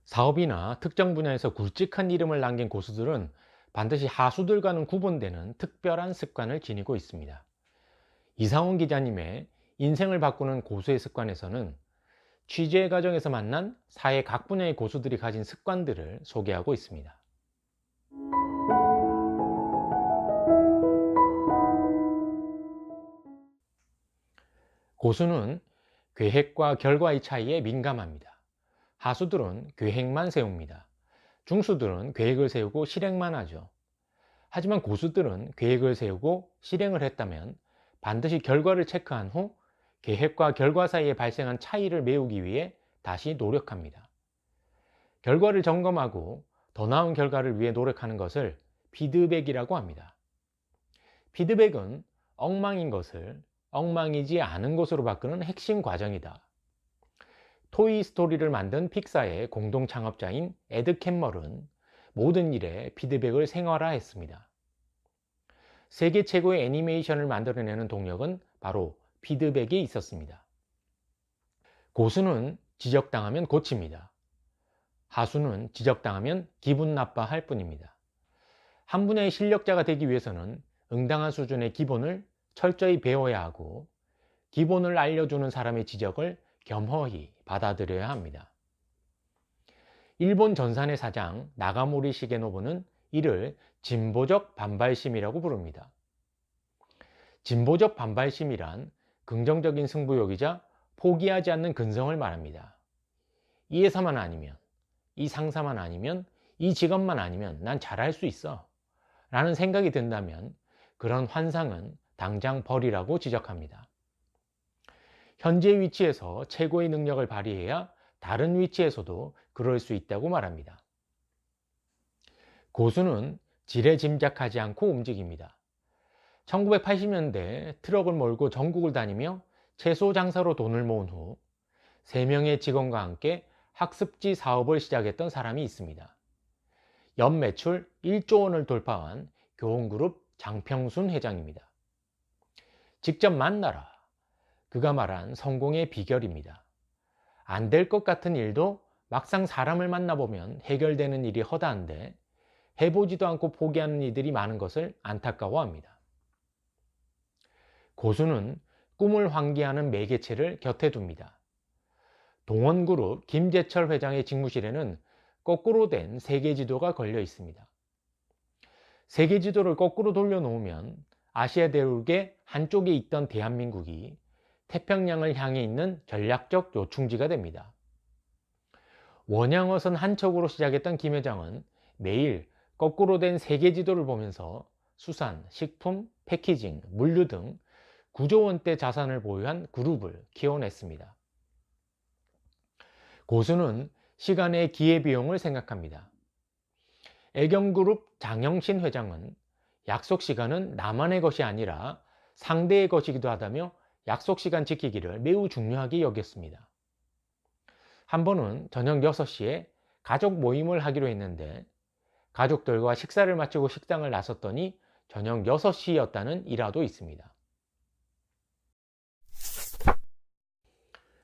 사업이나 특정 분야에서 굵직한 이름을 남긴 고수들은 반드시 하수들과는 구분되는 특별한 습관을 지니고 있습니다. 이상훈 기자님의 인생을 바꾸는 고수의 습관에서는 취재 과정에서 만난 사회 각 분야의 고수들이 가진 습관들을 소개하고 있습니다. 고수는 계획과 결과의 차이에 민감합니다. 하수들은 계획만 세웁니다. 중수들은 계획을 세우고 실행만 하죠. 하지만 고수들은 계획을 세우고 실행을 했다면 반드시 결과를 체크한 후 계획과 결과 사이에 발생한 차이를 메우기 위해 다시 노력합니다. 결과를 점검하고 더 나은 결과를 위해 노력하는 것을 피드백이라고 합니다. 피드백은 엉망인 것을 엉망이지 않은 것으로 바꾸는 핵심 과정이다. 토이 스토리를 만든 픽사의 공동 창업자인 에드 캠머런 모든 일에 피드백을 생활화했습니다. 세계 최고의 애니메이션을 만들어내는 동력은 바로 피드백에 있었습니다. 고수는 지적당하면 고칩니다. 하수는 지적당하면 기분 나빠할 뿐입니다. 한 분야의 실력자가 되기 위해서는 응당한 수준의 기본을 철저히 배워야 하고 기본을 알려주는 사람의 지적을 겸허히 받아들여야 합니다. 일본 전산의 사장 나가모리 시게노부는 이를 진보적 반발심이라고 부릅니다. 진보적 반발심이란 긍정적인 승부욕이자 포기하지 않는 근성을 말합니다. 이 회사만 아니면, 이 상사만 아니면, 이 직업만 아니면 난 잘할 수 있어 라는 생각이 든다면 그런 환상은 당장 버리라고 지적합니다. 현재 위치에서 최고의 능력을 발휘해야 다른 위치에서도 그럴 수 있다고 말합니다. 고수는 지레 짐작하지 않고 움직입니다. 1980년대 트럭을 몰고 전국을 다니며 채소 장사로 돈을 모은 후 3명의 직원과 함께 학습지 사업을 시작했던 사람이 있습니다. 연매출 1조 원을 돌파한 교훈그룹 장평순 회장입니다. 직접 만나라. 그가 말한 성공의 비결입니다. 안 될 것 같은 일도 막상 사람을 만나보면 해결되는 일이 허다한데 해보지도 않고 포기하는 이들이 많은 것을 안타까워합니다. 고수는 꿈을 환기하는 매개체를 곁에 둡니다. 동원그룹 김재철 회장의 직무실에는 거꾸로 된 세계지도가 걸려 있습니다. 세계지도를 거꾸로 돌려놓으면 아시아 대륙의 한쪽에 있던 대한민국이 태평양을 향해 있는 전략적 요충지가 됩니다. 원양어선 한 척으로 시작했던 김 회장은 매일 거꾸로 된 세계지도를 보면서 수산, 식품, 패키징, 물류 등 9조 원대 자산을 보유한 그룹을 키워냈습니다. 고수는 시간의 기회비용을 생각합니다. 애경그룹 장영신 회장은 약속 시간은 나만의 것이 아니라 상대의 것이기도 하다며 약속 시간 지키기를 매우 중요하게 여겼습니다. 한 번은 저녁 6시에 가족 모임을 하기로 했는데 가족들과 식사를 마치고 식당을 나섰더니 저녁 6시였다는 일화도 있습니다.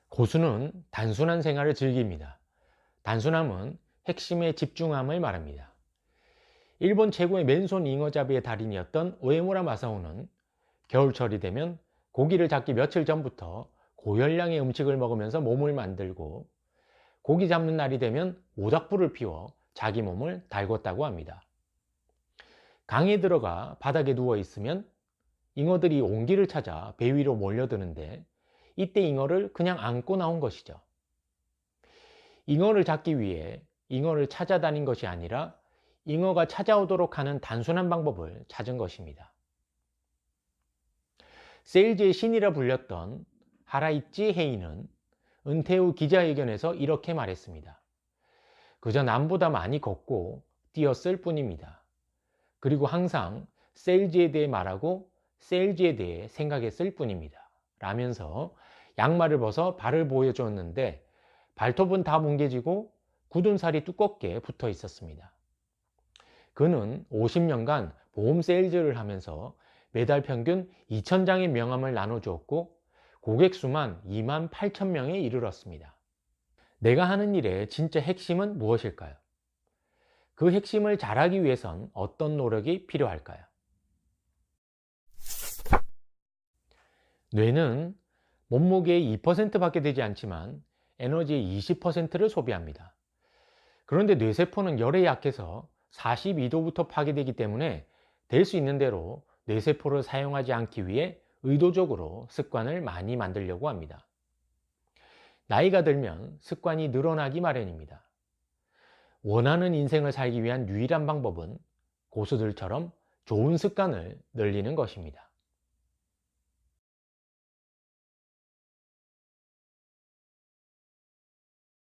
고수는 단순한 생활을 즐깁니다. 단순함은 핵심의 집중함을 말합니다. 일본 최고의 맨손 잉어잡이의 달인이었던 오에무라 마사오는 겨울철이 되면 고기를 잡기 며칠 전부터 고열량의 음식을 먹으면서 몸을 만들고 고기 잡는 날이 되면 모닥불을 피워 자기 몸을 달궜다고 합니다. 강에 들어가 바닥에 누워 있으면 잉어들이 온기를 찾아 배 위로 몰려드는데 이때 잉어를 그냥 안고 나온 것이죠. 잉어를 잡기 위해 잉어를 찾아다닌 것이 아니라 잉어가 찾아오도록 하는 단순한 방법을 찾은 것입니다. 세일즈의 신이라 불렸던 하라이치 헤이는 은퇴 후 기자회견에서 이렇게 말했습니다. 그저 남보다 많이 걷고 뛰었을 뿐입니다. 그리고 항상 세일즈에 대해 말하고 세일즈에 대해 생각했을 뿐입니다. 라면서 양말을 벗어 발을 보여주었는데 발톱은 다 뭉개지고 굳은 살이 두껍게 붙어 있었습니다. 그는 50년간 보험 세일즈를 하면서 매달 평균 2,000장의 명함을 나눠주었고 고객 수만 2만 8천 명에 이르렀습니다. 내가 하는 일의 진짜 핵심은 무엇일까요? 그 핵심을 잘하기 위해선 어떤 노력이 필요할까요? 뇌는 몸무게의 2%밖에 되지 않지만 에너지의 20%를 소비합니다. 그런데 뇌세포는 열에 약해서 42도부터 파괴되기 때문에 될 수 있는 대로 뇌세포를 사용하지 않기 위해 의도적으로 습관을 많이 만들려고 합니다. 나이가 들면 습관이 늘어나기 마련입니다. 원하는 인생을 살기 위한 유일한 방법은 고수들처럼 좋은 습관을 늘리는 것입니다.